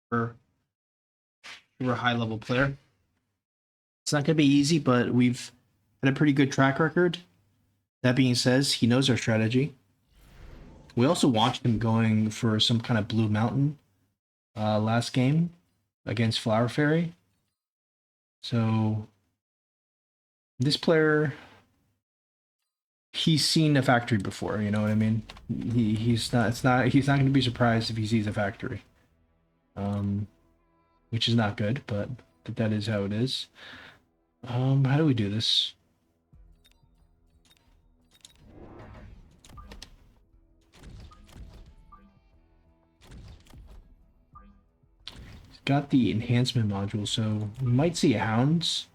We're a high level player. It's not going to be easy, but we've had a pretty good track record. That being said, he knows our strategy. We also watched him going for some kind of blue mountain last game against Flower Fairy. So this player, he's seen a factory before. You know what I mean? He's not. It's not. He's not going to be surprised if he sees a factory. Which is not good, but that is how it is. How do we do this? Got the enhancement module, so we might see hounds.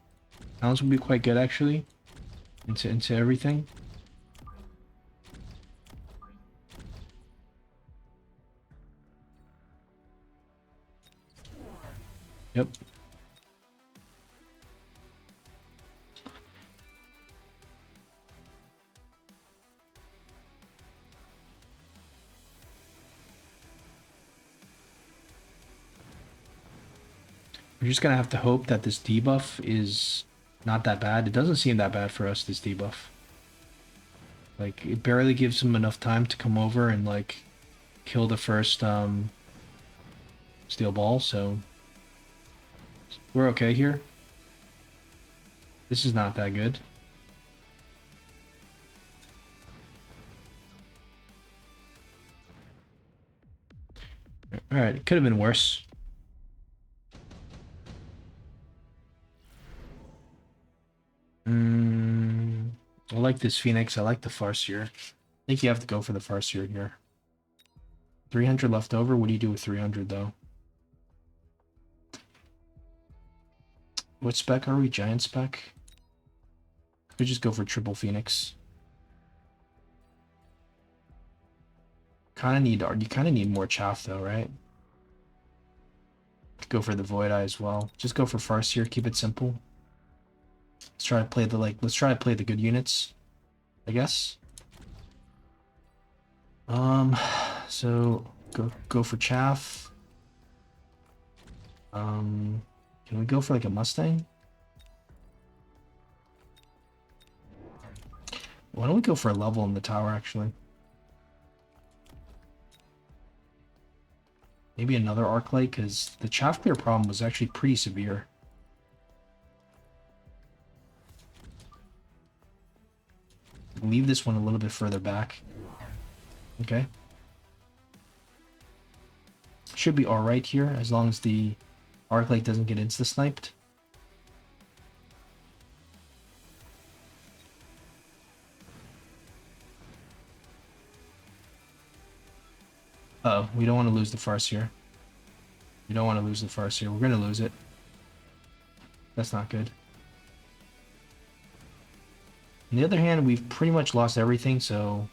Hounds would be quite good actually. Into everything. Yep. We're just gonna have to hope that this debuff is not that bad. It doesn't seem that bad for us, this debuff. Like, it barely gives him enough time to come over and, like, kill the first, steel ball, so... We're okay here. This is not that good. Alright, it could have been worse. I like this Phoenix. I like the Farseer. I think you have to go for the Farseer here. 300 left over. What do you do with 300 though? What spec are we? Giant spec? Could just go for triple Phoenix. You kind of need more chaff though, right? Go for the Void Eye as well. Just go for Farseer. Keep it simple. Let's try to play the good units, I guess. So go for chaff. Can we go for like a Mustang? Why don't we go for a level in the tower actually? Maybe another arc light, because the chaff clear problem was actually pretty severe. Leave this one a little bit further back. Okay. Should be alright here, as long as the arc light doesn't get insta-sniped. Uh-oh, we don't want to lose the Farseer. We don't want to lose the Farseer. We're going to lose it. That's not good. On the other hand, we've pretty much lost everything, so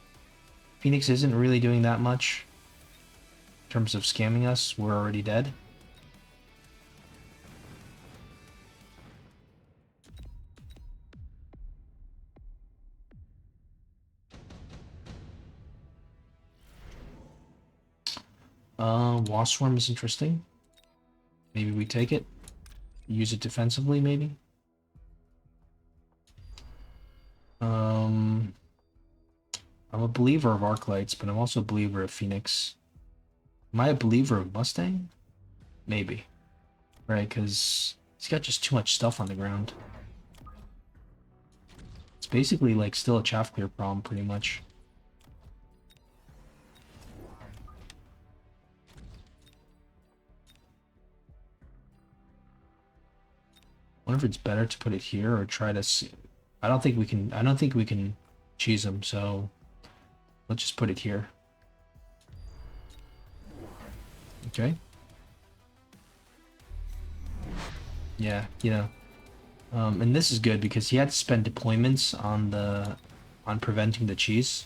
Phoenix isn't really doing that much. In terms of scamming us, we're already dead. Wasp Swarm is interesting. Maybe we take it. Use it defensively, maybe. I'm a believer of arc lights, but I'm also a believer of Phoenix. Am I a believer of Mustang? Maybe. Right, because he's got just too much stuff on the ground. It's basically like still a chaff clear problem, pretty much. I wonder if it's better to put it here or try to see. I don't think we can cheese him, so let's just put it here. Okay. Yeah, you know. And this is good because he had to spend deployments on preventing the cheese.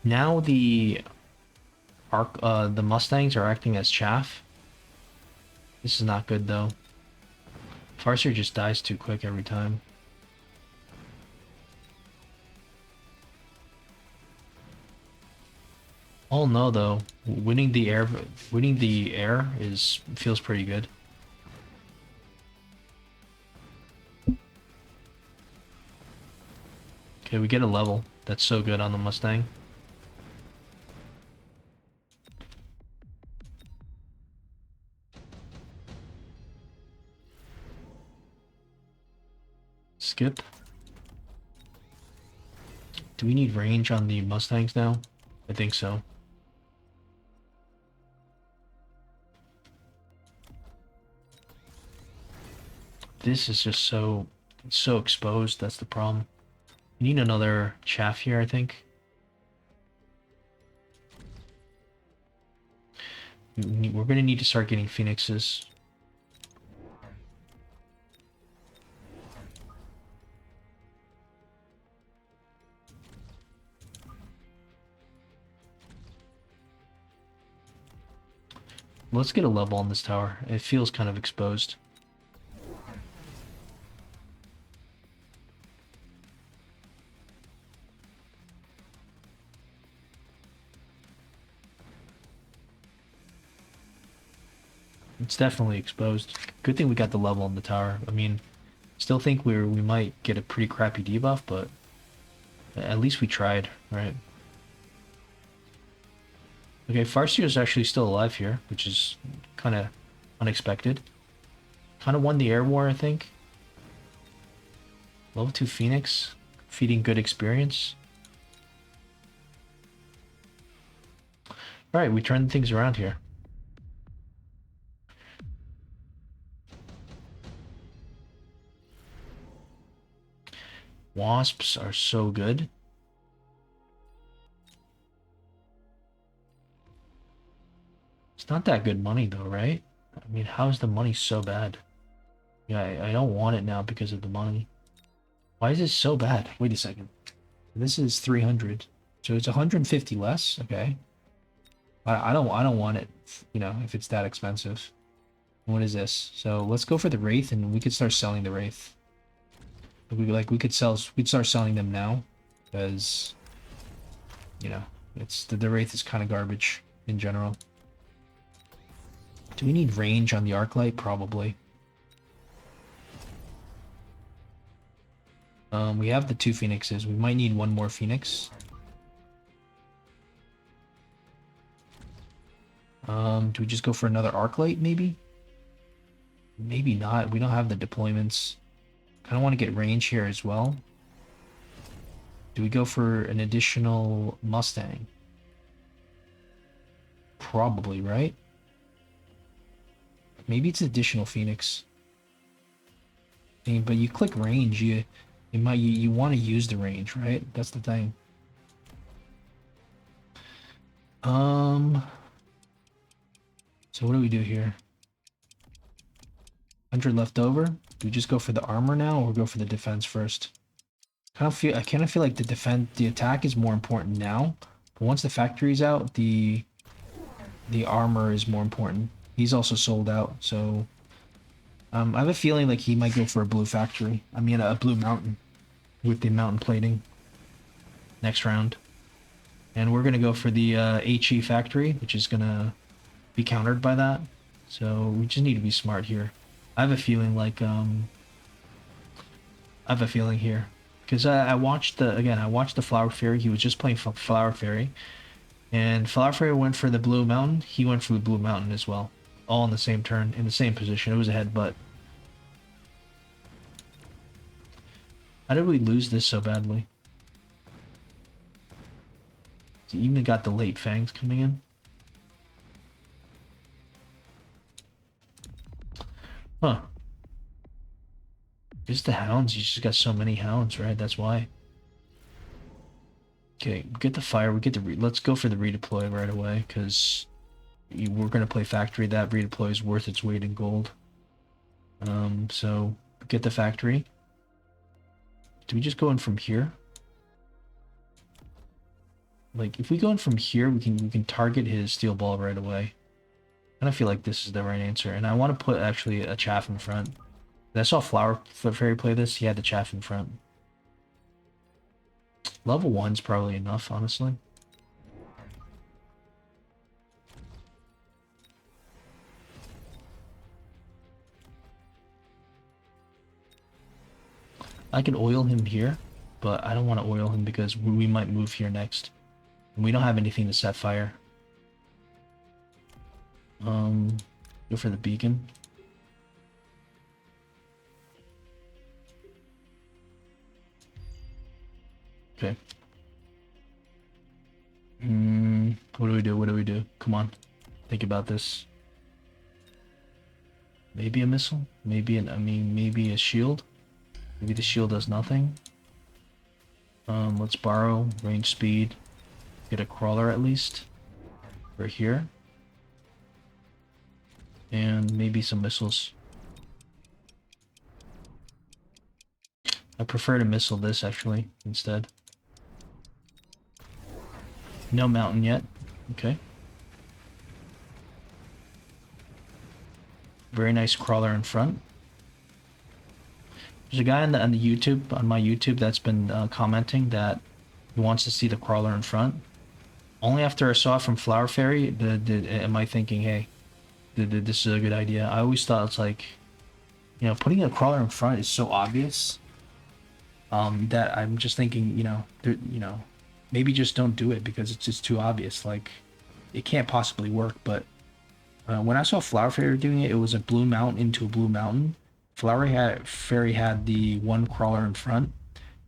Now the Mustangs are acting as chaff. This is not good though. Farseer just dies too quick every time. Oh no, though. Winning the air is feels pretty good. Okay, we get a level. That's so good on the Mustang. Skip. Do we need range on the Mustangs now? I think so. This is just so exposed. That's the problem. We need another chaff here, I think. We're gonna need to start getting phoenixes. Let's get a level on this tower. It feels kind of exposed. It's definitely exposed. Good thing we got the level on the tower. I mean, still think we might get a pretty crappy debuff, but at least we tried, right? Okay, Farseer is actually still alive here, which is kind of unexpected. Kind of won the air war, I think. Level 2 Phoenix, feeding good experience. Alright, we turned things around here. Wasps are so good. It's not that good money though, right? I mean, how is the money so bad? Yeah, I don't want it now because of the money. Why is it so bad? Wait a second. This is 300. So it's 150 less? Okay. I don't want it, you know, if it's that expensive. What is this? So let's go for the Wraith and we could start selling the Wraith. We'd start selling them now because you know, it's the Wraith is kind of garbage in general. Do we need range on the Arclight? Probably. We have the 2 Phoenixes. We might need 1 more Phoenix. Do we just go for another Arclight, maybe? Maybe not. We don't have the deployments. Kind of want to get range here as well. Do we go for an additional Mustang? Probably, right? Maybe it's additional Phoenix. But you click range, you want to use the range, right? That's the thing. So what do we do here? 100 left over. Do we just go for the armor now, or go for the defense first? I kind of feel like the attack is more important now, but once the factory's out, the armor is more important. He's also sold out, so I have a feeling like he might go for a blue factory. I mean, a blue mountain with the mountain plating next round. And we're gonna go for the HE factory, which is gonna be countered by that. So we just need to be smart here. I have a feeling like I have a feeling here because I watched the Flower Fairy. He was just playing Flower Fairy, and Flower Fairy went for the Blue Mountain. He went for the Blue Mountain as well, all in the same turn, in the same position. It was a headbutt. How did we lose this so badly? He even got the late fangs coming in. Huh. Just the hounds. You just got so many hounds, right? That's why. Okay, get the fire. We get the let's go for the redeploy right away because we're gonna play factory. That redeploy is worth its weight in gold. So get the factory. Do we just go in from here? Like if we go in from here, we can target his steel ball right away. And I feel like this is the right answer. And I want to put actually a chaff in front. I saw Flower Fairy play this. He had the chaff in front. Level 1's probably enough, honestly. I could oil him here, but I don't want to oil him because we might move here next. And we don't have anything to set fire. Go for the beacon. Okay. What do we do? What do we do? Come on. Think about this. Maybe a missile? Maybe maybe a shield? Maybe the shield does nothing. Let's borrow range speed. Get a crawler at least. We're here. And maybe some missiles. I prefer to missile this actually instead. No mountain yet. Okay. Very nice crawler in front. There's a guy on the YouTube, on my YouTube, that's been commenting that he wants to see the crawler in front. Only after I saw it from Flower Fairy am I thinking, hey, this is a good idea. I always thought it's like, you know, putting a crawler in front is so obvious that I'm just thinking, you know, maybe just don't do it because it's just too obvious. Like, it can't possibly work. But when I saw Flower Fairy doing it, it was a blue mountain into a blue mountain. Fairy had the one crawler in front.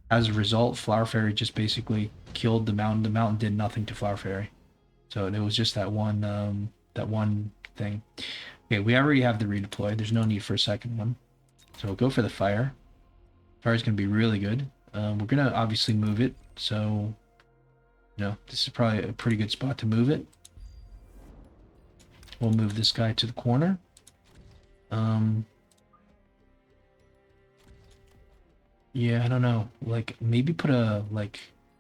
As a result, Flower Fairy just basically killed the mountain. The mountain did nothing to Flower Fairy. So it was just that one thing. Okay, we already have the redeploy. There's no need for a second one. So we'll go for the fire. Fire's going to be really good. We're going to obviously move it. So, this is probably a pretty good spot to move it. We'll move this guy to the corner. Yeah, I don't know. Like, maybe put a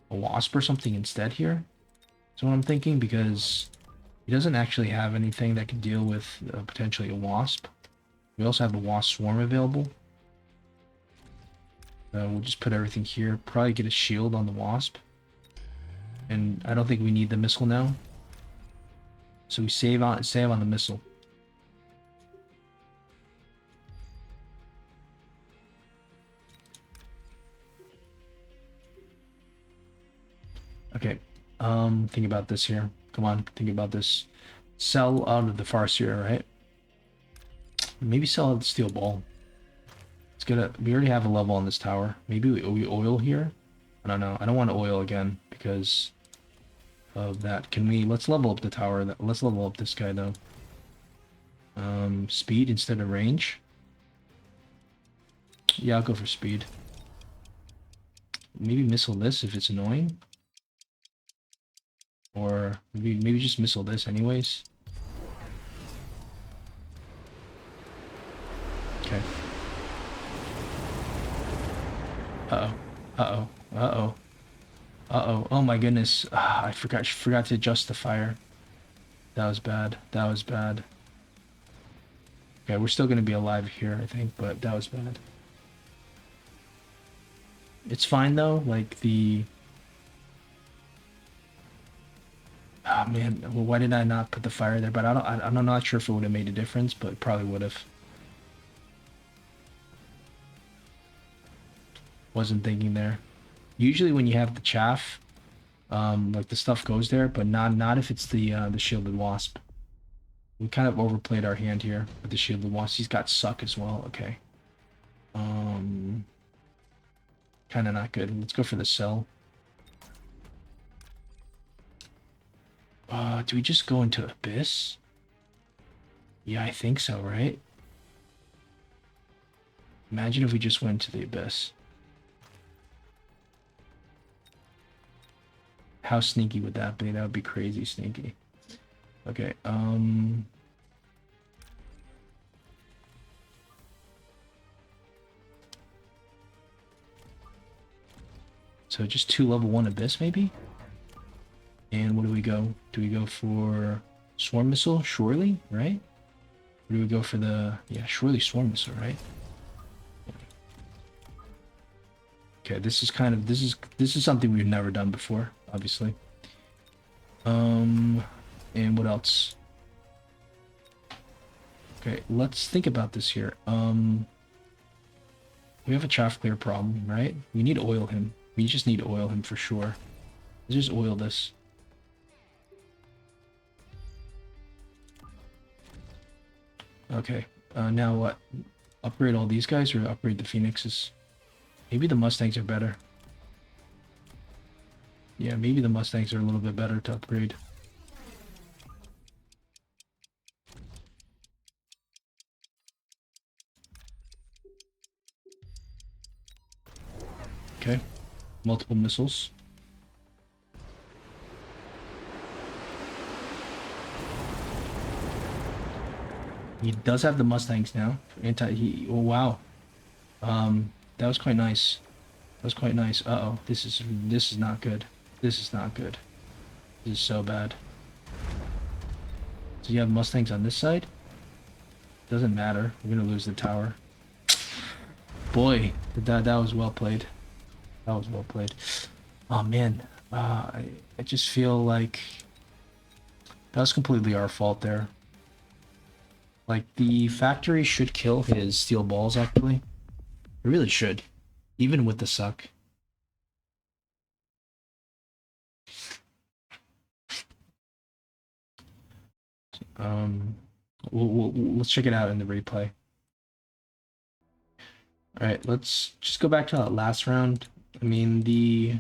wasp or something instead here. That's what I'm thinking, because he doesn't actually have anything that can deal with potentially a wasp. We also have a wasp swarm available. We'll just put everything here. Probably get a shield on the wasp. And I don't think we need the missile now. So we save on the missile. Okay. Think about this here. Come on, think about this. Sell out of the Farseer, right? Maybe sell out the steel ball. We already have a level on this tower. Maybe we oil here? I don't know. I don't want to oil again because of that. Let's level up the tower. Let's level up this guy though. Speed instead of range. Yeah, I'll go for speed. Maybe missile this if it's annoying. Or maybe just missile this anyways. Okay. Uh-oh. Uh-oh. Uh-oh. Uh-oh. Oh my goodness. I forgot to adjust the fire. That was bad. That was bad. Okay, we're still gonna be alive here, I think, but that was bad. It's fine though, like the... Oh man, well, why did I not put the fire there? But I'm not sure if it would have made a difference, but it probably would have. Wasn't thinking there. Usually when you have the chaff, like the stuff goes there, but not if it's the shielded wasp. We kind of overplayed our hand here with the shielded wasp. He's got suck as well. Okay. Kind of not good. Let's go for the cell. Do we just go into Abyss? Yeah, I think so, right? Imagine if we just went to the Abyss. How sneaky would that be? That would be crazy sneaky. Okay, so just 2 level 1 Abyss, maybe? And what do we go? Do we go for Swarm Missile? Surely, right? Or do we go for the... Yeah, surely Swarm Missile, right? Okay, this is something we've never done before, obviously. And what else? Okay, let's think about this here. We have a chaff clear problem, right? We need to oil him. We just need to oil him for sure. Let's just oil this. Okay, now what? Upgrade all these guys or upgrade the Phoenixes? Maybe the Mustangs are better. Yeah, maybe the Mustangs are a little bit better to upgrade. Okay, multiple missiles. He does have the Mustangs now. Oh wow. That was quite nice. That was quite nice. Uh-oh, this is not good. This is not good. This is so bad. So you have Mustangs on this side? Doesn't matter. We're gonna lose the tower. Boy, that was well played. That was well played. Oh man, I just feel like that was completely our fault there. Like the factory should kill his steel balls actually. It really should, even with the suck. Um, let's check it out in the replay. All right, let's just go back to that last round. I mean, the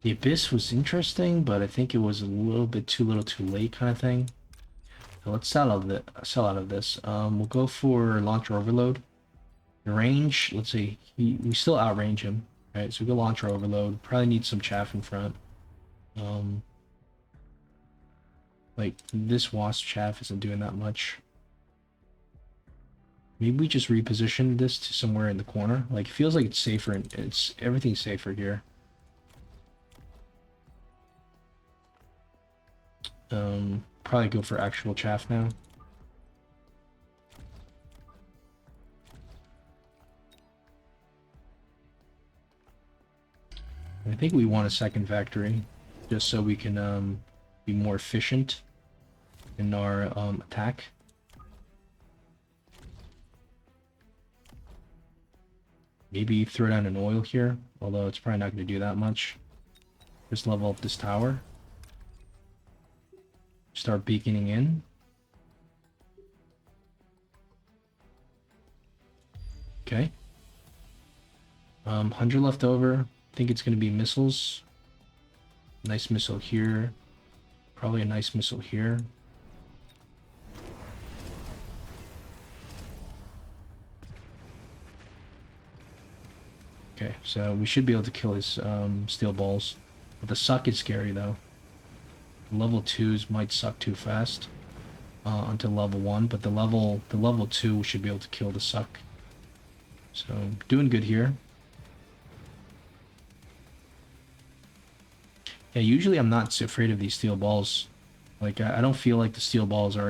Abyss was interesting, but I think it was a little bit too little too late kind of thing. So let's sell out of this. We'll go for Launcher Overload. The range, let's see, we still outrange him. Right, so we go Launcher Overload. Probably need some chaff in front. Like this Wasp chaff isn't doing that much. Maybe we just reposition this to somewhere in the corner. Like it feels like it's safer and everything's safer here. Probably go for actual chaff now. I think we want a second factory just so we can be more efficient in our attack. Maybe throw down an oil here, although it's probably not going to do that much. Just level up this tower. Start beaconing in. Okay. 100 left over. I think it's going to be missiles. Nice missile here. Probably a nice missile here. Okay, so we should be able to kill his steel balls. But the suck is scary though. Level 2s might suck too fast until level 1, but the level 2 should be able to kill the suck. So doing good here. Yeah, usually I'm not so afraid of these steel balls. Like I don't feel like the steel balls are.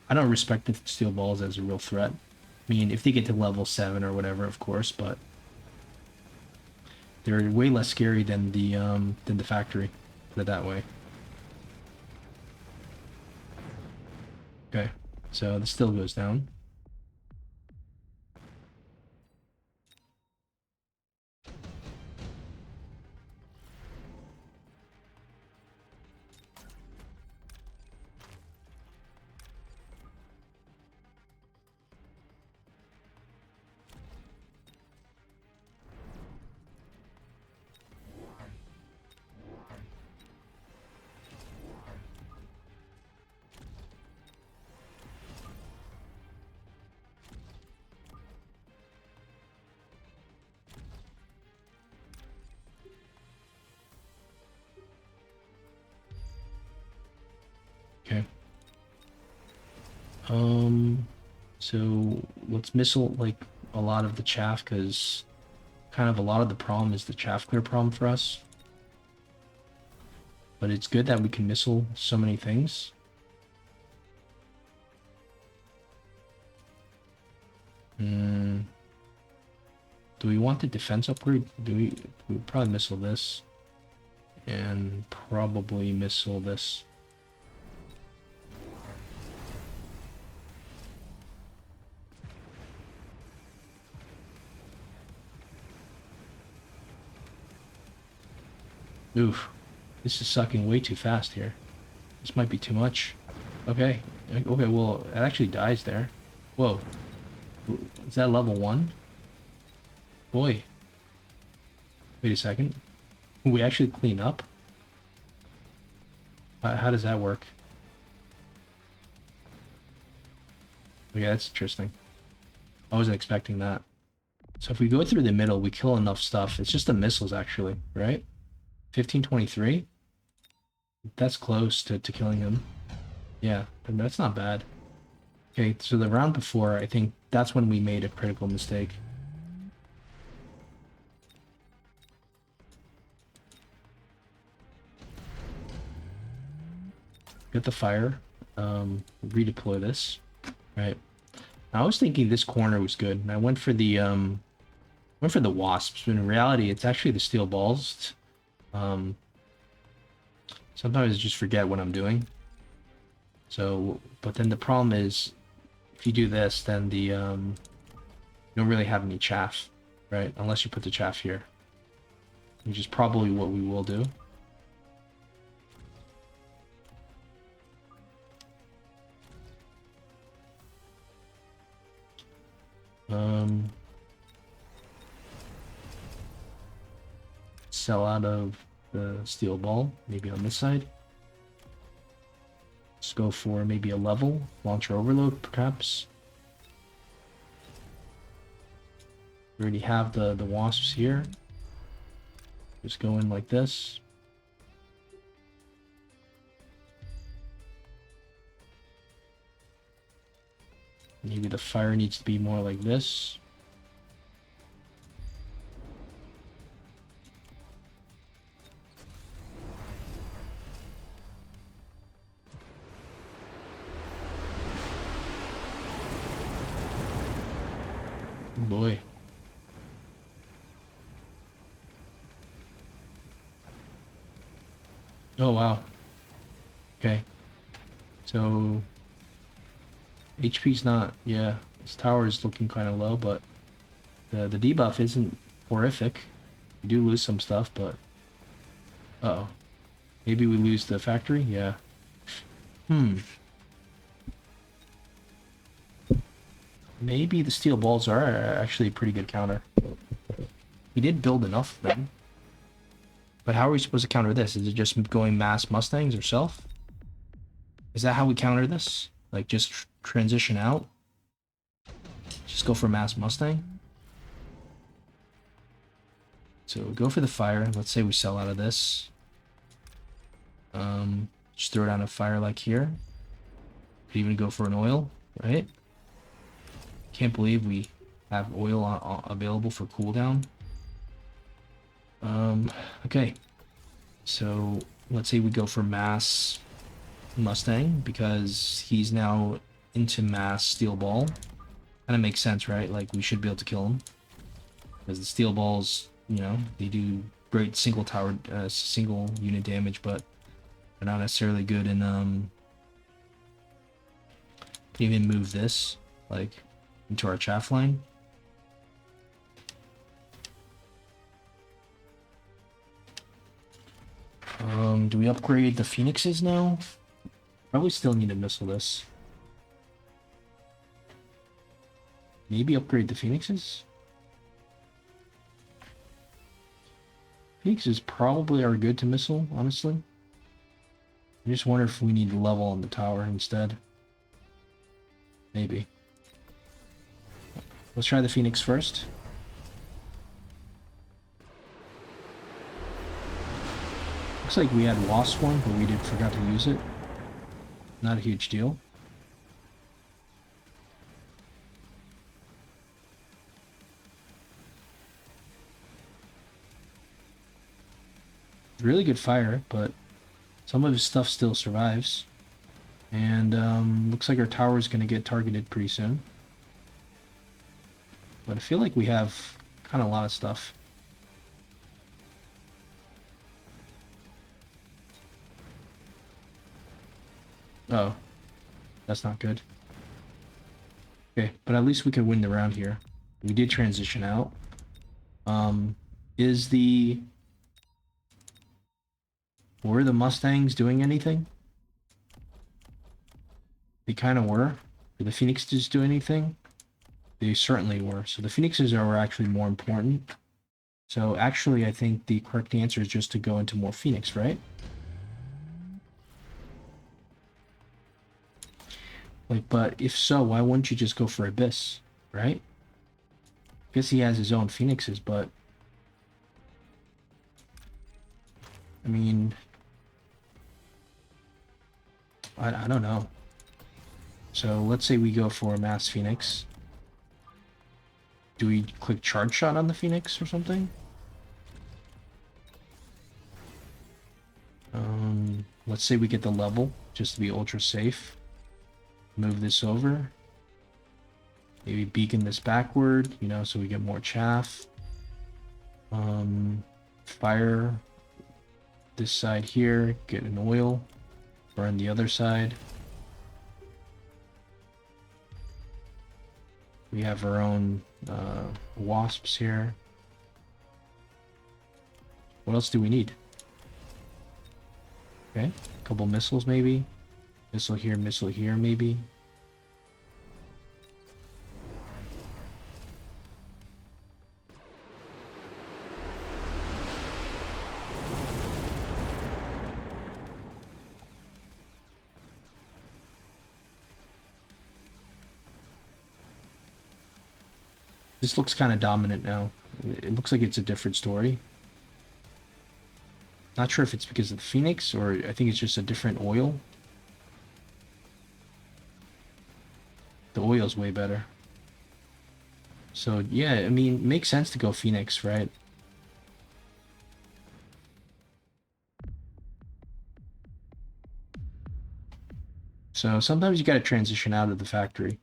I don't respect the steel balls as a real threat. I mean, if they get to level 7 or whatever, of course, but they're way less scary than the factory. Put it that way. Okay, so this still goes down. Okay. So let's missile like a lot of the chaff because kind of a lot of the problem is the chaff clear problem for us. But it's good that we can missile so many things. Do we want the defense upgrade? We probably missile this and probably missile this. Oof. This is sucking way too fast here. This might be too much. Okay. Okay, well, it actually dies there. Whoa. Is that level 1? Boy. Wait a second. We actually clean up? How does that work? Okay, that's interesting. I wasn't expecting that. So if we go through the middle, we kill enough stuff. It's just the missiles, actually, right? 1523? That's close to killing him. Yeah, that's not bad. Okay, so the round before, I think that's when we made a critical mistake. Get the fire. Redeploy this. Right. I was thinking this corner was good, and I went for the wasps, but in reality, it's actually the steel balls. Um, Sometimes I just forget what I'm doing. So, but then the problem is, if you do this, then you don't really have any chaff, right? Unless you put the chaff here, which is probably what we will do. Sell out of the steel ball, maybe on this side. Let's go for maybe a level launcher overload, perhaps. We already have the wasps here. Just go in like this. Maybe the fire needs to be more like this. Oh boy. Oh wow. Okay. So HP's not, yeah, this tower is looking kind of low, but the debuff isn't horrific. We do lose some stuff, but uh-oh. Maybe we lose the factory? Yeah. Maybe the steel balls are actually a pretty good counter. We did build enough of them. But how are we supposed to counter this? Is it just going mass Mustangs or self? Is that how we counter this? Like just transition out? Just go for mass Mustang? So go for the fire. Let's say we sell out of this. Just throw down a fire like here. Could even go for an oil, right? Can't believe we have oil available for cooldown. Okay. So let's say we go for mass Mustang because he's now into mass steel ball. Kind of makes sense, right? Like we should be able to kill him because the steel balls, you know, they do great single tower, single unit damage, but they're not necessarily good in can even move this like into our chaff line. Do we upgrade the phoenixes now? Probably still need to missile this. Maybe upgrade the phoenixes? Phoenixes probably are good to missile, honestly. I just wonder if we need to level on the tower instead. Maybe. Let's try the phoenix first. Looks like we had wasp one, but we forgot to use it. Not a huge deal. Really good fire, but some of his stuff still survives. And looks like our tower is going to get targeted pretty soon. But I feel like we have kind of a lot of stuff. Oh, that's not good. Okay, but at least we can win the round here. We did transition out. Is the Were the Mustangs doing anything? They kind of were. Did the Phoenixes do anything? They certainly were. So the Phoenixes are actually more important. So actually, I think the correct answer is just to go into more Phoenix, right? Like, but if so, why wouldn't you just go for Abyss, right? I guess he has his own Phoenixes, but I mean, I don't know. So let's say we go for a Mass Phoenix. Do we click Charge Shot on the Phoenix or something? Let's say we get the level, just to be ultra safe. Move this over. Maybe beacon this backward, you know, so we get more chaff. Fire this side here, get an oil. Burn the other side. We have our own wasps here. What else do we need? Okay, a couple missiles maybe. Missile here maybe. This looks kind of dominant now. It looks like it's a different story. Not sure if it's because of the Phoenix or I think it's just a different oil. The oil's way better. So yeah, I mean, it makes sense to go Phoenix, right? So sometimes you got to transition out of the factory.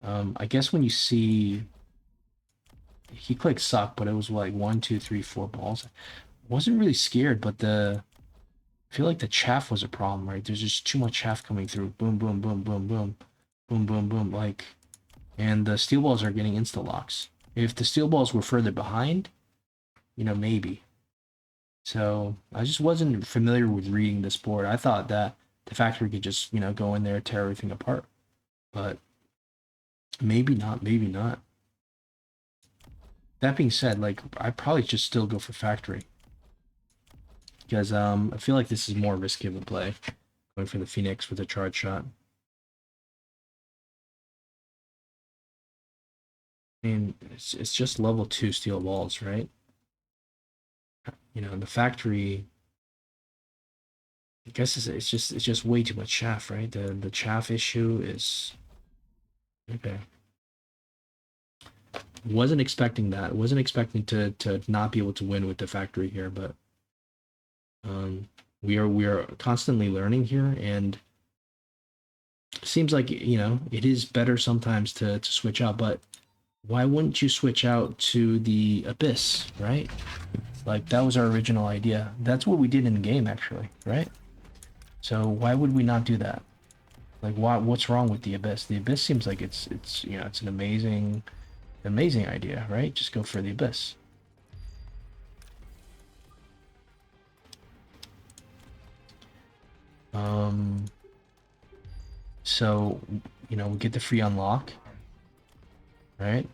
I guess when you see he clicked suck, but it was like 1, 2, 3, 4 balls. I wasn't really scared, but I feel like the chaff was a problem, right? There's just too much chaff coming through. Boom, boom, boom, boom, boom, boom, boom, boom. Like, and the steel balls are getting insta locks. If the steel balls were further behind, you know, maybe. So I just wasn't familiar with reading this board. I thought that the factory could just, you know, go in there and tear everything apart. But maybe not, maybe not. That being said, like I probably just still go for factory. Because I feel like this is more risky of a play. Going for the Phoenix with a charge shot. I mean, it's just level 2 steel balls, right? You know, the factory. I guess it's just way too much chaff, right? The chaff issue is okay. Wasn't expecting that. Wasn't expecting to not be able to win with the factory here, but we are constantly learning here, and seems like you know it is better sometimes to switch out, but why wouldn't you switch out to the Abyss, right? Like that was our original idea. That's what we did in the game actually, right? So why would we not do that? Like what's wrong with the Abyss? The Abyss seems like it's you know, it's an amazing idea, right? Just go for the Abyss. So, you know, we get the free unlock, right?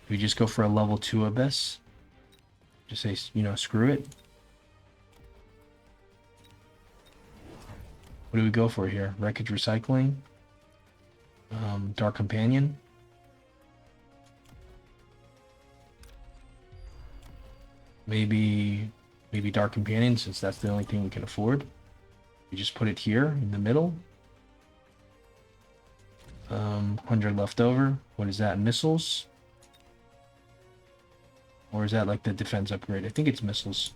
We just go for a level 2 Abyss. Just say, you know, screw it. What do we go for here? Wreckage Recycling? Dark Companion? Maybe Dark Companion, since that's the only thing we can afford. We just put it here in the middle. 100 left over. What is that? Missiles? Or is that like the defense upgrade? I think it's missiles.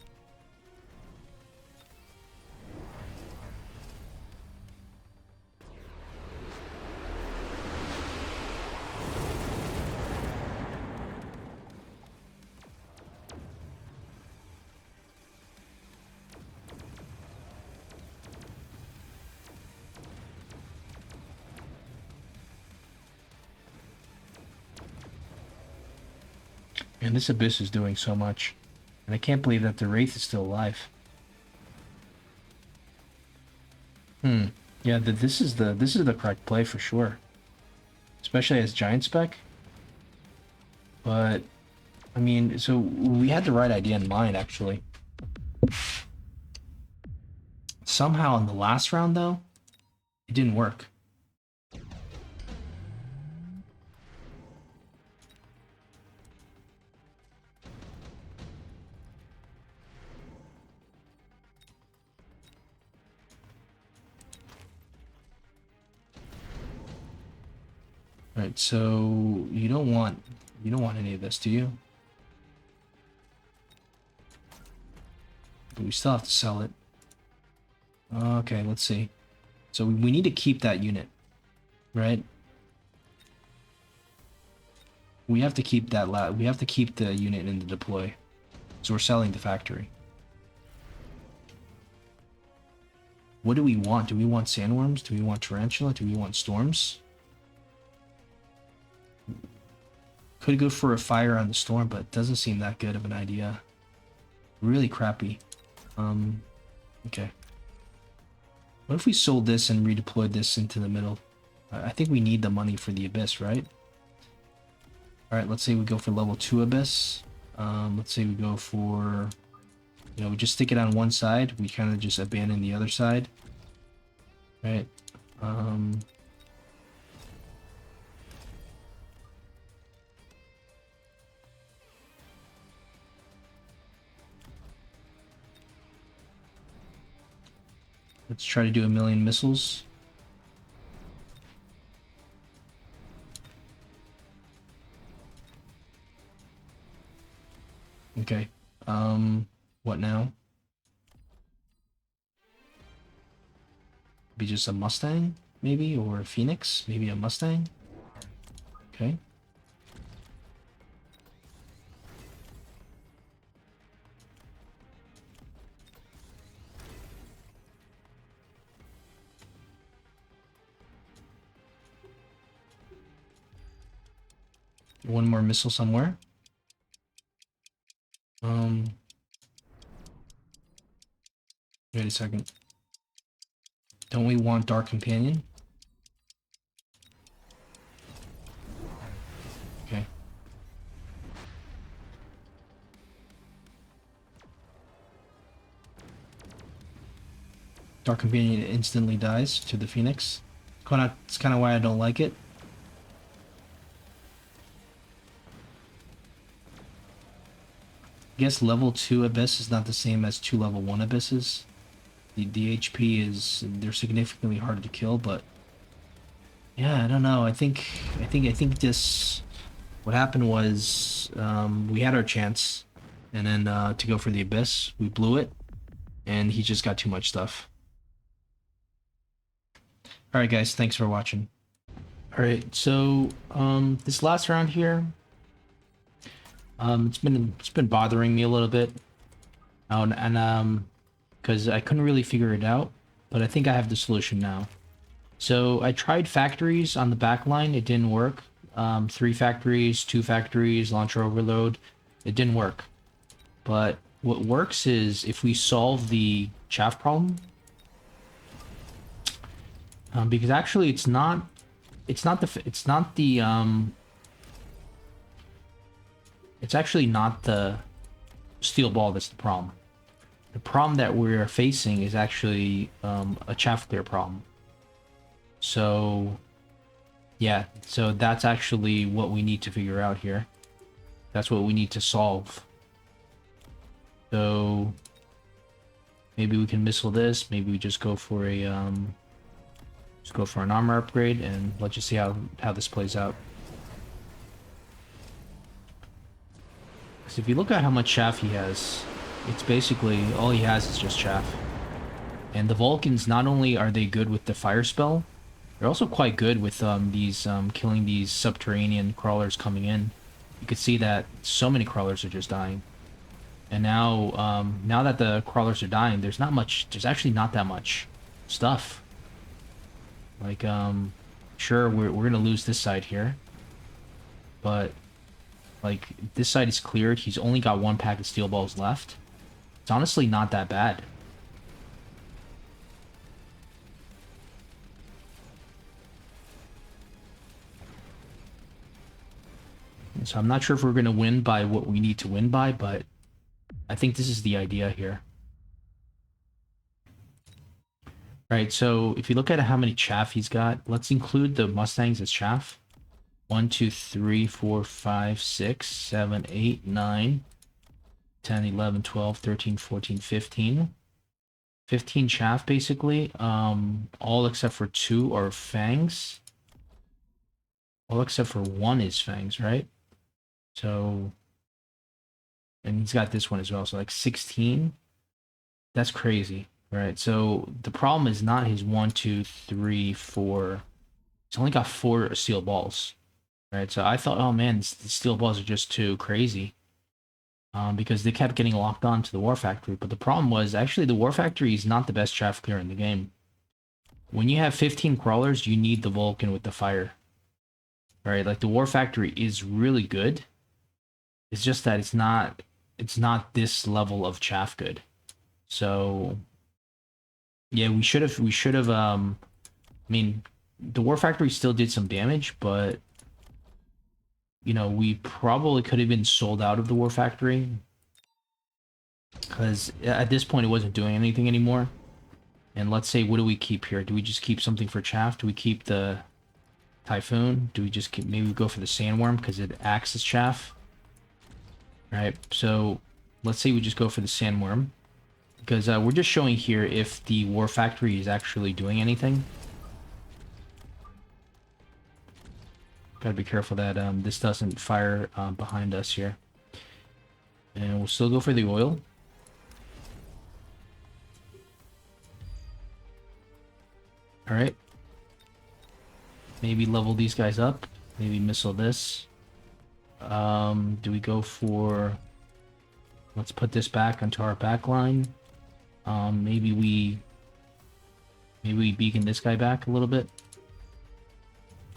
And this Abyss is doing so much. And I can't believe that the Wraith is still alive. Hmm. Yeah, this is the correct play for sure. Especially as giant spec. But I mean, so we had the right idea in mind actually. Somehow in the last round though, it didn't work. Right, so you don't want any of this, do you? But we still have to sell it. Okay, let's see. So we need to keep that unit, right? We have to keep that we have to keep the unit in the deploy. So we're selling the factory. What do we want? Do we want sandworms? Do we want tarantula? Do we want storms? Could go for a fire on the storm, but it doesn't seem that good of an idea. Really crappy. Okay. What if we sold this and redeployed this into the middle? I think we need the money for the Abyss, right? Alright, let's say we go for level 2 Abyss. Let's say we go for... You know, we just stick it on one side. We kind of just abandon the other side. Right? Let's try to do 1,000,000 missiles. Okay. What now? Be just a Mustang, maybe? Or a Phoenix? Maybe a Mustang? Okay. One more missile somewhere. Wait a second. Don't we want Dark Companion? Okay. Dark Companion instantly dies to the Phoenix. It's kind of why I don't like it. I guess level 2 Abyss is not the same as 2 level 1 Abysses. The HP is... They're significantly harder to kill, but... Yeah, I don't know. I think this... What happened was... we had our chance. And then to go for the Abyss, we blew it. And he just got too much stuff. Alright guys, thanks for watching. Alright, so this last round here, it's been bothering me a little bit. Because I couldn't really figure it out, but I think I have the solution now. So I tried factories on the back line, it didn't work. 3 factories, 2 factories, launcher overload, it didn't work. But what works is if we solve the chaff problem, because actually it's not it's actually not the steel ball that's the problem. The problem that we're facing is actually a chaff clear problem. So yeah, so that's actually what we need to figure out here. That's what we need to solve. So maybe we can missile this, maybe we just go for a just go for an armor upgrade, and let's just see how this plays out. So if you look at how much chaff he has, it's basically all he has is just chaff. And the Vulcans, not only are they good with the fire spell, they're also quite good with these killing these subterranean crawlers coming in. You could see that so many crawlers are just dying. And now now that the crawlers are dying, there's actually not that much stuff. Like, sure, we're gonna lose this side here, but like this side is cleared. He's only got 1 pack of steel balls left. It's honestly not that bad. So I'm not sure if we're going to win by what we need to win by, but I think this is the idea here. Right, so if you look at how many chaff he's got, let's include the Mustangs as chaff. 1, 2, 3, 4, 5, 6, 7, 8, 9, 10, 11, 12, 13, 14, 15. 15 chaff, basically. All except for 2 are fangs. All except for 1 is fangs, right? So, and he's got this one as well, so like 16. That's crazy, right? So the problem is not his 1, 2, 3, 4. He's only got 4 steel balls, right? So I thought, oh man, the steel balls are just too crazy, because they kept getting locked on to the War Factory. But the problem was actually the War Factory is not the best chaff clear in the game. When you have 15 crawlers, you need the Vulcan with the fire, right? Like the War Factory is really good. It's just that it's not this level of chaff good. So yeah, we should have I mean, the War Factory still did some damage, but you know, we probably could have been sold out of the War Factory, because at this point it wasn't doing anything anymore. And let's say, what do we keep here? Do we just keep something for chaff? Do we keep the Typhoon? Do we just keep, maybe we go for the Sandworm because it acts as chaff? Right, so let's say we just go for the Sandworm, because we're just showing here if the War Factory is actually doing anything. Gotta be careful that this doesn't fire behind us here. And we'll still go for the oil. Alright. Maybe level these guys up. Maybe missile this. Do we go for... Let's put this back onto our back line. Maybe we beacon this guy back a little bit.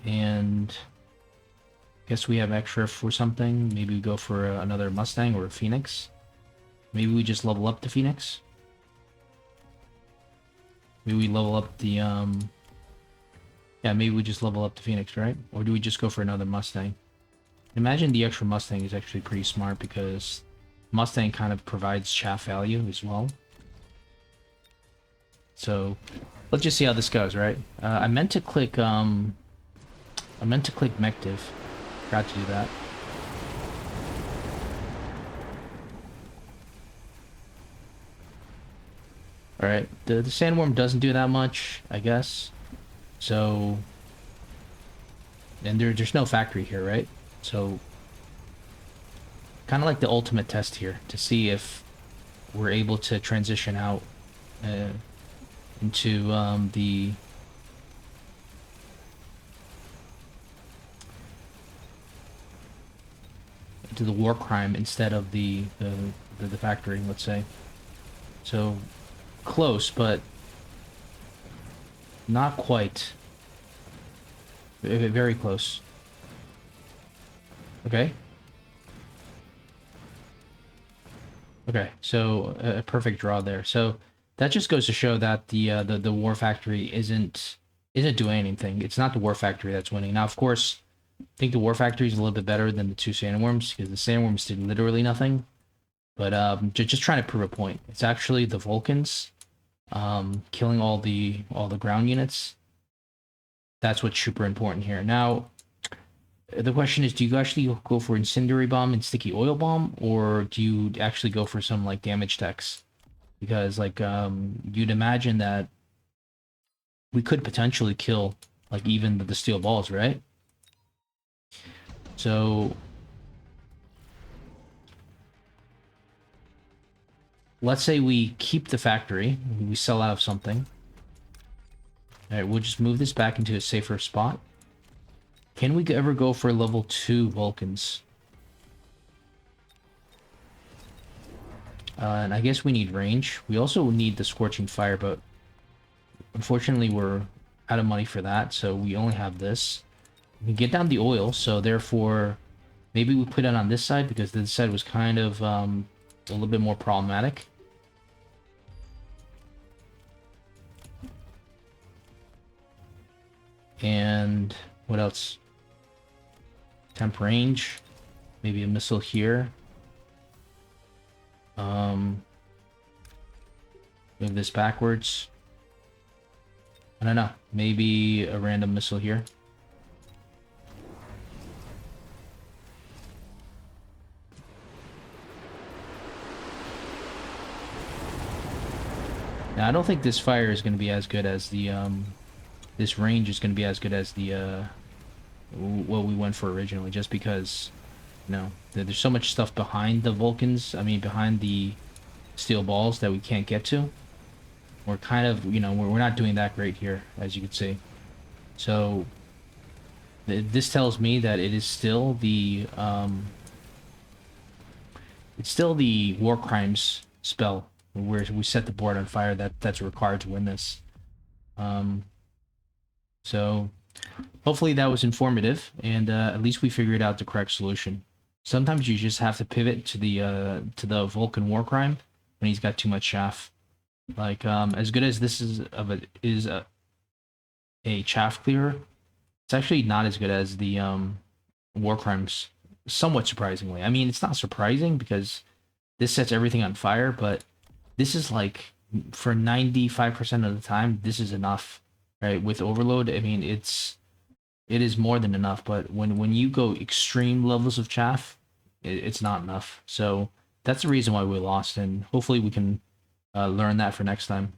And... guess we have extra for something. Maybe we go for another Mustang or a Phoenix. Maybe we just level up the Phoenix. Maybe we level up the, yeah, maybe we just level up the Phoenix, right? Or do we just go for another Mustang? Imagine the extra Mustang is actually pretty smart, because Mustang kind of provides chaff value as well. So, let's just see how this goes, right? I meant to click Mecdiv. Forgot to do that. Alright, the Sandworm doesn't do that much, I guess. So... and there's no factory here, right? So... kind of like the ultimate test here, to see if we're able to transition out into the... into the war crime instead of the factory, let's say. So... close, but not quite. Very close. Okay. Okay, so a perfect draw there. So that just goes to show that the War Factory isn't doing anything. It's not the War Factory that's winning. Now, of course, I think the War Factory is a little bit better than the 2 Sandworms, because the Sandworms did literally nothing. But just trying to prove a point. It's actually the Vulcans killing all the ground units. That's what's super important here. Now, the question is, do you actually go for Incendiary Bomb and Sticky Oil Bomb, or do you actually go for some, like, damage techs? Because, like, you'd imagine that we could potentially kill, like, even the steel balls, right? So... let's say we keep the factory, we sell out of something. Alright, we'll just move this back into a safer spot. Can we ever go for level 2 Vulcans? And I guess we need range. We also need the Scorching Fire, but unfortunately we're out of money for that, so we only have this. We can get down the oil, so therefore maybe we put it on this side, because this side was kind of a little bit more problematic. And what else? Temp range. Maybe a missile here. Move this backwards. I don't know. Maybe a random missile here. Now, I don't think this fire is going to be as good as the, this range is going to be as good as the, what we went for originally, just because, you know, there's so much stuff behind the Vulcans, I mean, behind the steel balls that we can't get to. We're kind of, you know, we're not doing that great here, as you can see. So, this tells me that it is still the, it's still the war crimes spell where we set the board on fire that's required to win this. So hopefully that was informative, and at least we figured out the correct solution. Sometimes you just have to pivot to the Vulcan war crime when he's got too much chaff. Like as good as this is a chaff clearer, it's actually not as good as the war crimes. Somewhat surprisingly, I mean, it's not surprising because this sets everything on fire, but this is like, for 95% of the time, this is enough, right? With overload, I mean, it is more than enough, but when you go extreme levels of chaff, it's not enough. So that's the reason why we lost, and hopefully we can learn that for next time.